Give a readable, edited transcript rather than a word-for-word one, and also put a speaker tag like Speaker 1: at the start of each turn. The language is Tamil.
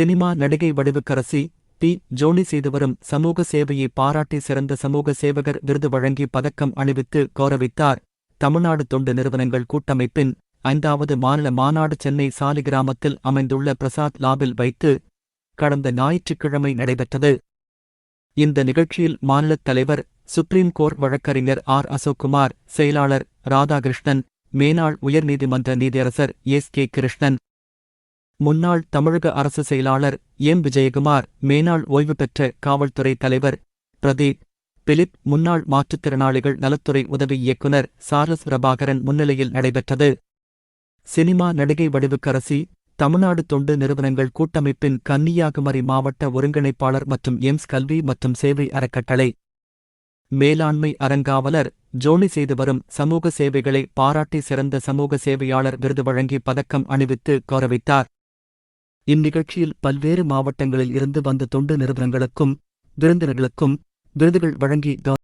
Speaker 1: சினிமா நடிகை வடிவுக்கரசி பி. ஜோனி செய்து வரும் சமூக சேவையை பாராட்டி சிறந்த சமூக சேவகர் விருது வழங்கி பதக்கம் அணிவித்து கௌரவித்தார். தமிழ்நாடு தொண்டு நிறுவனங்கள் கூட்டமைப்பின் 5வது மாநில மாநாடு சென்னை சாலிகிராமத்தில் அமைந்துள்ள பிரசாத் லாபில் வைத்து கடந்த ஞாயிற்றுக்கிழமை நடைபெற்றது. இந்த நிகழ்ச்சியில் மாநிலத் தலைவர், சுப்ரீம் கோர்ட் வழக்கறிஞர் ஆர். அசோக்குமார், செயலாளர் ராதாகிருஷ்ணன், மேனாள் உயர்நீதிமன்ற நீதியரசர் எஸ். கே. கிருஷ்ணன், முன்னாள் தமிழக அரசு செயலாளர் எம். விஜயகுமார், மேனாள் ஓய்வு பெற்ற காவல்துறை தலைவர் பிரதீப் பிலிப், முன்னாள் மாற்றுத்திறனாளிகள் நலத்துறை உதவி இயக்குனர் சார்லஸ் பிரபாகரன் முன்னிலையில் நடைபெற்றது. சினிமா நடிகை வடிவுக்கரசி, தமிழ்நாடு தொண்டு நிறுவனங்கள் கூட்டமைப்பின் கன்னியாகுமரி மாவட்ட ஒருங்கிணைப்பாளர் மற்றும் எம்ஸ் கல்வி மற்றும் சேவை அறக்கட்டளை மேலாண்மை அறங்காவலர் ஜோனி செய்து வரும் சமூக சேவைகளை பாராட்டி சிறந்த சமூக சேவையாளர் விருது வழங்கி பதக்கம் அணிவித்து கௌரவித்தார். இந்நிகழ்ச்சியில் பல்வேறு மாவட்டங்களில் இருந்து வந்த தொண்டு நிறுவனங்களுக்கும் விருந்தினர்களுக்கும் விருதுகள் வழங்கி